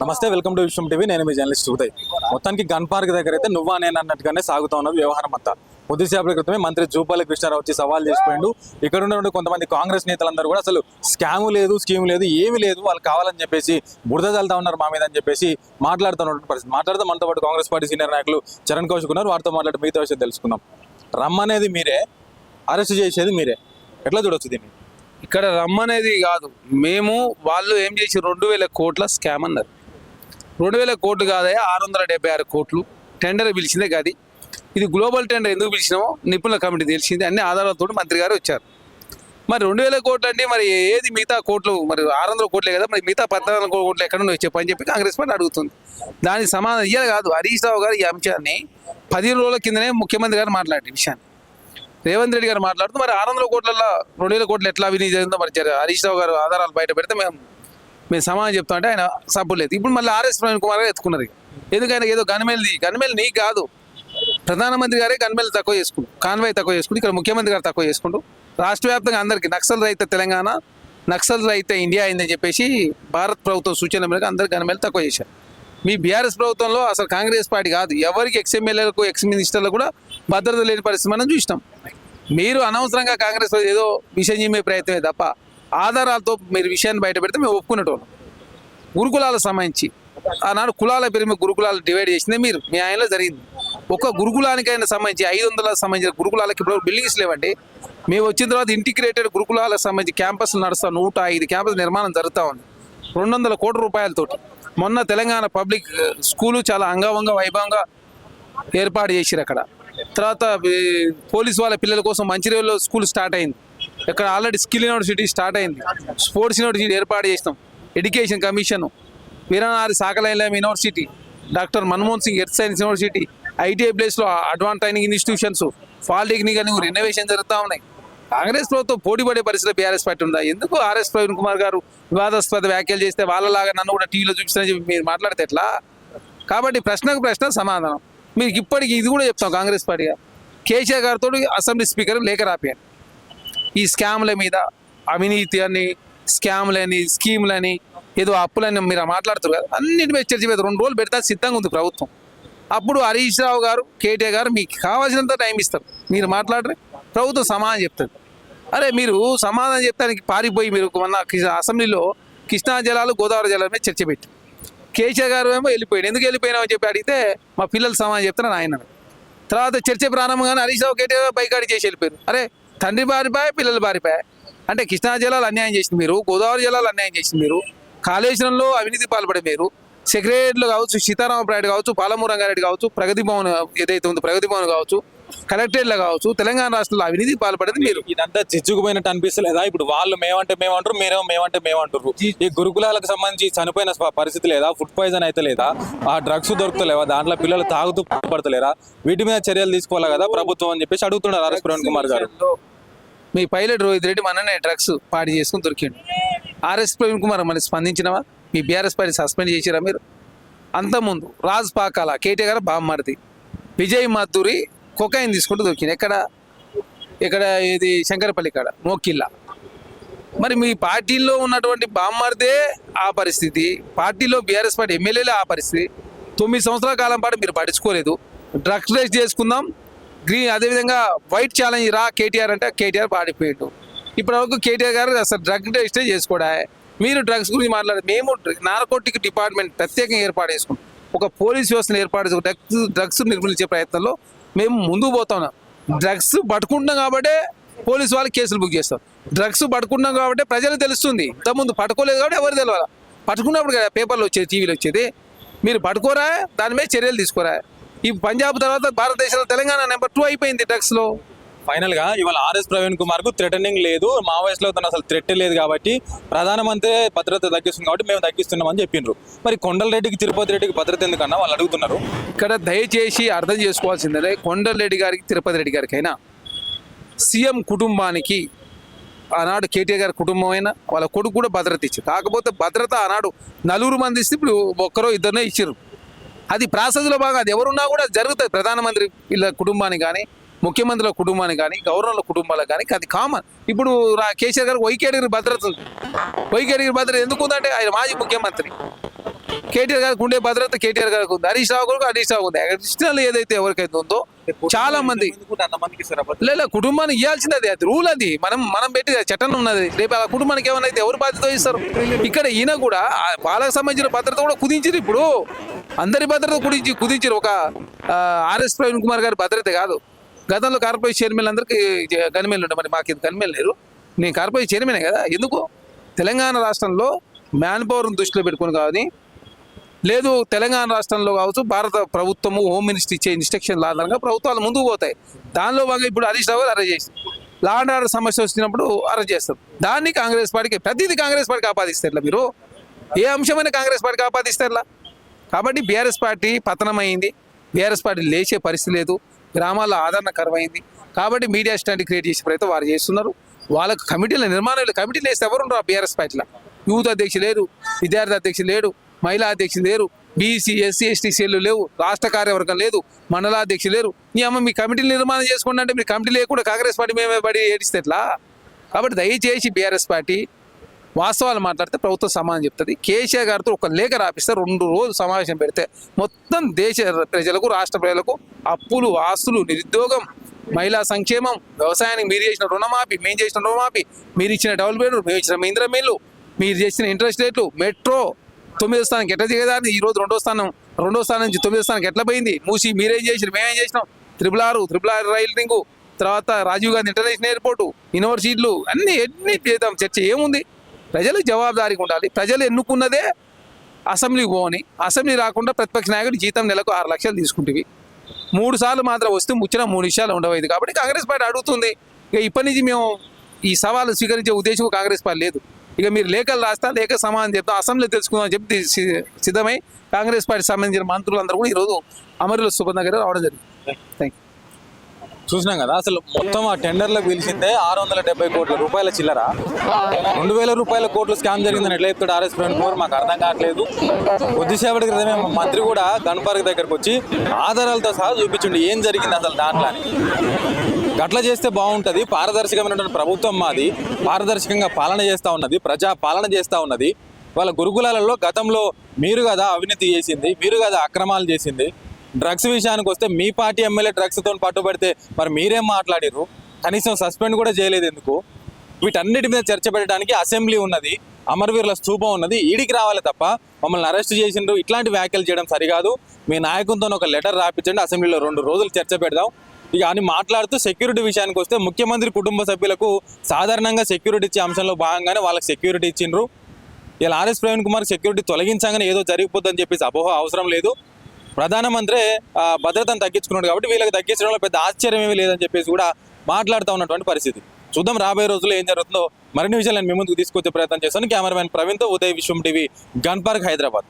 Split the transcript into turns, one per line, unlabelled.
నమస్తే, welcome to Vishwam TV. నేను మీ journalist Uday. మొత్తానికి గన్ పార్క్ దగ్గర అయితే నువ్వా నేను అన్నట్టుగానే సాగుతా ఉన్నది వ్యవహారం అంతా. కొద్దిసేపటి క్రితమే మంత్రి జూపల్లి కృష్ణారావు వచ్చి సవాల్ చేసిపోయిండు. ఇక్కడ ఉన్న కొంతమంది కాంగ్రెస్ నేతలందరూ కూడా అసలు స్కామ్ లేదు, స్కీమ్ లేదు, ఏమీ లేదు, వాళ్ళు కావాలని చెప్పేసి బురద చల్లుతా ఉన్నారు మా మీద అని చెప్పేసి మాట్లాడుతున్నటువంటి పరిస్థితి. మాట్లాడుతూ మనతో పాటు కాంగ్రెస్ పార్టీ సీనియర్ నాయకులు చరణ్ కౌశిక్ ఉన్నారు. వారితో మాట్లాడి మిగతా విషయం తెలుసుకుందాం. రమ్మనేది మీరే, అరెస్ట్ చేసేది మీరే, ఎట్లా చూడొచ్చు దీన్ని?
ఇక్కడ రమ్మనేది కాదు, మేము వాళ్ళు ఏం చేసి 2000 కోట్ల స్కామ్ అన్నారు. 2000 కోట్లు కాదయా, 676 కోట్లు టెండర్ పిలిచిందే కాదు. ఇది గ్లోబల్ టెండర్ ఎందుకు పిలిచినామో నిపుణుల కమిటీ తెలిసింది. అన్ని ఆధారాలతో మంత్రి గారు వచ్చారు. మరి 2000 కోట్లు అంటే మరి ఏది మిగతా కోట్లు, మరి 600 కోట్లే కదా, మరి మిగతా 14 కోట్లు ఎక్కడ నుండి చెప్పని చెప్పి కాంగ్రెస్ పార్టీ అడుగుతుంది. దానికి సమాధానం ఇయ్యాలి కాదు. హరీష్ రావు గారు ఈ అంశాన్ని 15 రోజుల కిందనే ముఖ్యమంత్రి గారు మాట్లాడే విషయాన్ని రేవంత్ రెడ్డి గారు మాట్లాడుతూ మరి 600 కోట్లలో 2000 కోట్లు ఎట్లా అవినీతి జరిగిందో మరి హరీష్ రావు గారు ఆధారాలు బయట పెడితే మేము సమాధానం చెప్తా అంటే ఆయన సపోర్ట్ లేదు. ఇప్పుడు మళ్ళీ ఆర్ఎస్ ప్రవీణ్ కుమార్ గారు ఎత్తుకున్నారు. ఎందుకైనా ఏదో గన్మేల్ నీకు కాదు, ప్రధానమంత్రి గారే గన్మేల్ తక్కువ చేసుకుంటూ, కాన్వాయ్ తక్కువ చేసుకుంటూ, ఇక్కడ ముఖ్యమంత్రి గారు తక్కువ చేసుకుంటూ రాష్ట్ర వ్యాప్తంగా అందరికీ నక్సల్ రహిత తెలంగాణ, నక్సల్ రహిత ఇండియా అయిందని చెప్పేసి భారత్ ప్రభుత్వం సూచన మేరకు అందరికి గన్మేల్ తక్కువ చేశారు. మీ బీఆర్ఎస్ ప్రభుత్వంలో అసలు కాంగ్రెస్ పార్టీ కాదు, ఎవరికి ఎక్స్ఎమ్మెల్యేలకు ఎక్స్-మినిస్టర్లకు కూడా భద్రత లేని పరిస్థితి మనం చూసినాం. మీరు అనవసరంగా కాంగ్రెస్ ఏదో విషయం చెప్పే ప్రయత్నమే తప్ప ఆధారాలతో మీరు విషయాన్ని బయట పెడితే మేము ఒప్పుకునేటోళ్ళం. గురుకులాలకు సంబంధించి ఆనాడు కులాల పేరు మీద గురుకులాలు డివైడ్ చేసిందే మీరు, మీ ఆయనలో జరిగింది. ఒక గురుకులానికైనా సంబంధించి 500 సంబంధించిన గురుకులాలకు ఇప్పుడు బిల్డింగ్స్ లేవండి. మేము వచ్చిన తర్వాత ఇంటిగ్రేటెడ్ గురుకులాలకు సంబంధించి క్యాంపస్లు నడుస్తాం. 105 క్యాంపస్ నిర్మాణం జరుగుతూ ఉంది 200 కోట్ల రూపాయలతోటి. మొన్న తెలంగాణ పబ్లిక్ స్కూలు చాలా అంగవంగ వైభవంగా ఏర్పాటు చేసిరు. అక్కడ తర్వాత పోలీసు వాళ్ళ పిల్లల కోసం మంచిర్యాలలో స్కూల్ స్టార్ట్ అయింది. ఇక్కడ ఆల్రెడీ స్కిల్ యూనివర్సిటీ స్టార్ట్ అయింది. స్పోర్ట్స్ యూనివర్సిటీ ఏర్పాటు చేసినాం. ఎడ్యుకేషన్ కమిషన్, వీరనారి సాకలైలం university, doctor Manmohan Singh earth science university, ITI ప్లేస్లో అడ్వాన్స్ ట్రైనింగ్ ఇన్స్టిట్యూషన్స్, పాలిటెక్నిక్ అని రెనోవేషన్ జరుగుతూ ఉన్నాయి. కాంగ్రెస్ ప్రభుత్వం పోటీ పడే పరిస్థితిలో బీఆర్ఎస్ పార్టీ ఉందా? ఎందుకు ఆర్ఎస్ ప్రవీణ్ కుమార్ గారు వివాదాస్పద వ్యాఖ్యలు చేస్తే వాళ్ళలాగా నన్ను కూడా టీవీలో చూపిస్తానని చెప్పి మీరు మాట్లాడితే ఎట్లా? కాబట్టి ప్రశ్నకు ప్రశ్న సమాధానం. మీకు ఇప్పటికి ఇది కూడా చెప్తాం, కాంగ్రెస్ పార్టీగా కేసీఆర్ గారితో అసెంబ్లీ స్పీకర్ లేఖ రాపియండి. ఈ స్కామ్ల మీద, అవినీతి అని, స్కామ్లని, స్కీమ్లని, ఏదో అప్పులని మీరు మాట్లాడుతారు కదా, అన్నింటి మీద చర్చ మీద 2 రోజులు పెడతా సిద్ధంగా ఉంది ప్రభుత్వం. అప్పుడు హరీష్ రావు గారు, కేటీఆర్ గారు మీకు కావాల్సినంత టైం ఇస్తారు. మీరు మాట్లాడరే, ప్రభుత్వం సమాధానం చెప్తుంది. అరే మీరు సమాధానం చెప్తానికి పారిపోయి మీరు మొన్న అసెంబ్లీలో కృష్ణా జలాలు, గోదావరి జలాల మీద చర్చ పెట్టి కేసీఆర్ గారు ఏమో వెళ్ళిపోయాడు. ఎందుకు వెళ్ళిపోయినావు అని చెప్పి అడిగితే మా పిల్లలు సమాధానం చెప్తారని ఆయన. తర్వాత చర్చ ప్రారంభంగానే హరీష్ రావు, కేటీఆర్ బైకాడి చేసి వెళ్ళిపోయారు. అరే తండ్రి బారిపాయ, పిల్లలు బారిపాయ అంటే కృష్ణా జలాలు అన్యాయం చేసింది మీరు, గోదావరి జలాలు అన్యాయం చేసింది మీరు, కాళేశ్వరంలో అవినీతి పాల్పడే మీరు, సెక్రటరీలు కావచ్చు, సీతారామప్రాయుడు కావచ్చు, పాలమూరు రంగారెడ్డి కావచ్చు, ప్రగతి భవన్ ఏదైతే ఉందో ప్రగతి భవన్ కావచ్చు, కలెక్టరేట్లో కావచ్చు, తెలంగాణ రాష్ట్రంలో అవినీతి పాల్పడేది మీరు.
ఇదంతా చిచ్చుకుపోయినట్టు అనిపిస్తలేదా? ఇప్పుడు వాళ్ళు మేమంటే మేమంటారు, మేమంటే మేమంటారు. ఈ గురుకులాలకు సంబంధించి చనిపోయిన పరిస్థితి లేదా? ఫుడ్ పాయిజన్ అయితే లేదా? ఆ డ్రగ్స్ దొరుకుతలేవా? దాంట్లో పిల్లలు తాగుతూ పడతలేరా? వీటి మీద చర్యలు తీసుకోవాలి కదా ప్రభుత్వం అని చెప్పేసి అడుగుతున్నారు ఆర్ఎస్ ప్రవీణ్ కుమార్ గారు.
మీ పైలట్ రోహిత్ రెడ్డి మననే డ్రగ్స్ పాడి చేసుకుని దొరికిండు. ఆర్ఎస్ ప్రవీణ్ కుమార్ మళ్ళీ స్పందించినవా? మీ బీఆర్ఎస్ పార్టీ సస్పెండ్ చేసిరా మీరు? అంతకుముందు రాజ్ పాకాల, కేటీఆర్ గారు బామ్మర్ది, విజయ్ మాధురి కొకైన్ తీసుకుంటూ దొరికింది. ఇక్కడ ఇది శంకరపల్లి కాడ మోకిల్లా. మరి మీ పార్టీలో ఉన్నటువంటి బామ్మర్దే ఆ పరిస్థితి, పార్టీలో బీఆర్ఎస్ పార్టీ ఎమ్మెల్యేలే ఆ పరిస్థితి. 9 సంవత్సరాల కాలం పాటు మీరు పట్టించుకోలేదు. డ్రగ్స్ రేస్ చేసుకుందాం, గ్రీన్ అదేవిధంగా వైట్ ఛాలెంజ్ రా కేటీఆర్ అంటే కేటీఆర్ పాడిపోయాడు. ఇప్పటివరకు కేటీఆర్ గారు అసలు డ్రగ్ టెస్టే చేసుకోడా. మీరు డ్రగ్స్ గురించి మాట్లాడారు. మేము నార్కోటిక్ డిపార్ట్మెంట్ ప్రత్యేకంగా ఏర్పాటు చేసుకుంటాం. ఒక పోలీస్ వ్యవస్థను ఏర్పాటు చేసుకుంటాం. డ్రగ్స్ నిర్మూలించే ప్రయత్నంలో మేము ముందుకు పోతున్నాం. డ్రగ్స్ పట్టుకుంటున్నాం కాబట్టి పోలీసు వాళ్ళు కేసులు బుక్ చేస్తాం. డ్రగ్స్ పట్టుకుంటున్నాం కాబట్టి ప్రజలకు తెలుస్తుంది. ఇంతకుముందు పట్టుకోలేదు కాబట్టి ఎవరు తెలియాలి. పట్టుకున్నప్పుడు కదా పేపర్లు వచ్చేది, టీవీలో వచ్చేది. మీరు పట్టుకోరా, దాని మీద చర్యలు తీసుకోరా. ఈ పంజాబ్ తర్వాత భారతదేశంలో తెలంగాణ నెంబర్ 2 అయిపోయింది డ్రగ్స్లో.
ఫైనల్ గా ఇవాళ ఆర్ఎస్ ప్రవీణ్ కుమార్ కు థ్రెటనింగ్ లేదు, మావోయిస్టులో తను అసలు థ్రెట్ లేదు కాబట్టి ప్రధానమంత్రి భద్రత తగ్గిస్తుంది కాబట్టి మేము తగ్గిస్తున్నామని చెప్పిండ్రు. మరి కొండలరెడ్డికి, తిరుపతి రెడ్డికి భద్రత ఎందుకన్నా వాళ్ళు అడుగుతున్నారు.
ఇక్కడ దయచేసి అర్థం చేసుకోవాల్సిందే, కొండలరెడ్డి గారికి, తిరుపతి రెడ్డి గారికైనా సీఎం కుటుంబానికి ఆనాడు కేటీఆర్ గారి కుటుంబం అయినా వాళ్ళ కొడుకు కూడా భద్రత ఇచ్చారు. కాకపోతే భద్రత ఆనాడు 4 మంది ఇస్తే ఇప్పుడు 1-2 ఇచ్చారు. అది ప్రాసెస్లో బాగా అది ఎవరున్నా కూడా జరుగుతుంది. ప్రధానమంత్రి వీళ్ళ కుటుంబానికి కానీ, ముఖ్యమంత్రుల కుటుంబానికి కానీ, గవర్నర్ల కుటుంబాలకు కానీ అది కామన్. ఇప్పుడు కేసీఆర్ గారికి వైకేడిగిరి భద్రత ఉంది. వైకేడిగిరి భద్రత ఎందుకు ఉందంటే ఆయన మాజీ ముఖ్యమంత్రి. కేటీఆర్ గారికి ఉండే భద్రత కేటీఆర్ గారికి ఉంది, హరీష్ రావు గారికి హరీష్ రావు ఉంది. అడిషనల్ ఏదైతే ఎవరికైతే ఉందో చాలా మంది
అంతమందికి ఇస్తారా?
లేదా కుటుంబానికి ఇవ్వాల్సింది అది రూల్, అది మనం పెట్టి చట్టం ఉన్నది. రేపు ఆ కుటుంబానికి ఏమైనా అయితే ఎవరు బాధ్యత వహిస్తారు? ఇక్కడ ఈయన కూడా వాళ్ళకి సంబంధించిన భద్రత కూడా కుదించారు. ఇప్పుడు అందరి భద్రత కుదించారు. ఒక ఆర్ఎస్ ప్రవీణ్ కుమార్ గారి భద్రత కాదు. గతంలో కార్పొరేషన్ చైర్మన్ అందరికీ గనిమేలు ఉండే, మరి మాకు ఇది గనిమేలు లేరు. నేను కార్పొరేషన్ చైర్మనే కదా. ఎందుకు తెలంగాణ రాష్ట్రంలో మ్యాన్ పవర్ని దృష్టిలో పెట్టుకుని కానీ, లేదు తెలంగాణ రాష్ట్రంలో కావచ్చు భారత ప్రభుత్వము హోమ్ మినిస్ట్రీ ఇచ్చే ఇన్స్ట్రక్షన్ల ఆధారంగా ప్రభుత్వాలు ముందుకు పోతాయి. దానిలో భాగంగా ఇప్పుడు హరీష్ రావు అరెస్ట్ చేస్తారు. లా అండ్ ఆర్డర్ సమస్య వచ్చినప్పుడు అరెస్ట్ చేస్తారు. దాన్ని కాంగ్రెస్ పార్టీకి ప్రతిదీ కాంగ్రెస్ పార్టీకి ఆపాదిస్తారు. మీరు ఏ అంశమైనా కాంగ్రెస్ పార్టీకి ఆపాదిస్తారులా. కాబట్టి బీఆర్ఎస్ పార్టీ పతనమైంది. బీఆర్ఎస్ పార్టీ లేచే పరిస్థితి లేదు. గ్రామాల్లో ఆదరణ కరువైంది. కాబట్టి మీడియా స్టాండ్ క్రియేట్ చేసే ప్రయత్నం వారు చేస్తున్నారు. వాళ్ళకు కమిటీల నిర్మాణాలు కమిటీలు వేస్తే ఎవరు ఉండరు బీఆర్ఎస్ పార్టీలో. యూత్ అధ్యక్షులు లేరు, విద్యార్థి అధ్యక్షులు లేరు, మహిళా అధ్యక్షులు లేరు, బీసీ ఎస్సీ ఎస్టీ సేలు లేవు, రాష్ట్ర కార్యవర్గం లేదు, మండలాధ్యక్షులు లేరు. మీ కమిటీలు నిర్మాణం చేసుకోండి అంటే మీరు కమిటీ లేకుండా కాంగ్రెస్ పార్టీ మేమే పడి ఏడిస్తే ఎట్లా? కాబట్టి దయచేసి బీఆర్ఎస్ పార్టీ వాస్తవాలు మాట్లాడితే ప్రభుత్వం సమాధానం చెప్తుంది. కేసీఆర్ గారితో ఒక లేఖ రాపిస్తే 2 రోజులు సమావేశం పెడితే మొత్తం దేశ ప్రజలకు రాష్ట్ర ప్రజలకు అప్పులు, ఆస్తులు, నిరుద్యోగం, మహిళా సంక్షేమం, వ్యవసాయానికి మీరు చేసిన రుణమాఫీ, మేము చేసిన రుణమాఫీ, మీరు ఇచ్చిన డెవలప్మెంట్, మేము ఇచ్చిన మహీంద్రా మిల్లు, మీరు చేసిన ఇంట్రెస్ట్ రేట్లు, మెట్రో 9వ స్థానానికి ఎట్లా దిగేదాన్ని ఈరోజు 2వ స్థానం నుంచి 9వ స్థానానికి ఎట్లా పోయింది, మూసి మీరేం చేసినారు, మేమేం చేసినాం, ట్రిపుల్ ఆర్ రైల్ రింగు, తర్వాత రాజీవ్ గాంధీ ఇంటర్నేషనల్ ఎయిర్పోర్టు, యూనివర్సిటీలు అన్ని చేద్దాం. చర్చ ఏముంది? ప్రజలు జవాబుదారీగా ఉండాలి. ప్రజలు ఎన్నుకున్నదే అసెంబ్లీకి పోని, అసెంబ్లీ రాకుండా ప్రతిపక్ష నాయకుడు జీతం నెలకు 6 లక్షలు తీసుకుంటేవి. 3 సార్లు మాత్రం వస్తే ముచ్చిన 3 విషయాలు ఉండవైదు. కాబట్టి కాంగ్రెస్ పార్టీ అడుగుతుంది. ఇక ఇప్పటి నుంచి మేము ఈ సవాలు స్వీకరించే ఉద్దేశం కాంగ్రెస్ పార్టీ లేదు. ఇక మీరు లేఖలు రాస్తా, లేఖ సమాధానం చెప్తాం, అసెంబ్లీ తెలుసుకుందాం అని చెప్పి సిద్ధమై కాంగ్రెస్ పార్టీ సంబంధించిన మంత్రులందరూ కూడా ఈరోజు అమరుల సుభన్ దగ్గర రావడం జరిగింది. Thank you.
చూసినాం కదా, అసలు మొత్తం ఆ టెండర్లకు పిలిచిందే 670 కోట్ల రూపాయల చిల్లర. 2000 రూపాయల కోట్లు స్కామ్ జరిగిందని ఎట్లా చెప్తాడు ఆర్ఎస్ ప్రవీణ్ కుమార్? మాకు అర్థం కావట్లేదు. కొద్దిసేపటి క్రితమే మంత్రి కూడా గన్ పార్క్ దగ్గరకు వచ్చి ఆధారాలతో సహా చూపించండి ఏం జరిగింది అసలు దాంట్లో అని. గట్ల చేస్తే బాగుంటుంది. పారదర్శకమైనటువంటి ప్రభుత్వం మాది, పారదర్శకంగా పాలన చేస్తూ ఉన్నది, ప్రజా పాలన చేస్తూ ఉన్నది. వాళ్ళ గురుకులాలలో గతంలో మీరు కదా అవినీతి చేసింది, మీరు కదా అక్రమాలు చేసింది. డ్రగ్స్ విషయానికి వస్తే మీ పార్టీ ఎమ్మెల్యే డ్రగ్స్తో పట్టుబడితే మరి మీరేం మాట్లాడారు? కనీసం సస్పెండ్ కూడా చేయలేదు ఎందుకు? వీటన్నిటి మీద చర్చ పెట్టడానికి అసెంబ్లీ ఉన్నది, అమరవీరుల స్తూపం ఉన్నది, ఈడికి రావాలి తప్ప మమ్మల్ని అరెస్ట్ చేసిండ్రు ఇట్లాంటి వ్యాఖ్యలు చేయడం సరికాదు. మీ నాయకులతో ఒక లెటర్ రాపించండి, అసెంబ్లీలో 2 రోజులు చర్చ పెడదాం ఇక అని మాట్లాడుతూ సెక్యూరిటీ విషయానికి వస్తే ముఖ్యమంత్రి కుటుంబ సభ్యులకు సాధారణంగా సెక్యూరిటీ ఇచ్చే అంశంలో భాగంగానే వాళ్ళకి సెక్యూరిటీ ఇచ్చిండ్రు. ఇలా ఆర్ఎస్ ప్రవీణ్ కుమార్ సెక్యూరిటీ తొలగించగానే ఏదో జరిగిపోద్దని చెప్పేసి అపోహ అవసరం లేదు. ప్రధానమంత్రి భద్రతను తగ్గించుకున్నాడు కాబట్టి వీళ్ళకి తగ్గించడంలో పెద్ద ఆశ్చర్యం ఏమీ లేదని చెప్పేసి కూడా మాట్లాడుతూ ఉన్నటువంటి పరిస్థితి. చూద్దాం రాబోయే రోజుల్లో ఏం జరుగుతుందో. మరిన్ని విషయాలు నేను మీ ముందుకు తీసుకొచ్చే ప్రయత్నం చేస్తాను. కెమెరామెన్ ప్రవీణ్తో ఉదయ్ విశ్వం టీవీ, గన్ పార్క్, హైదరాబాద్.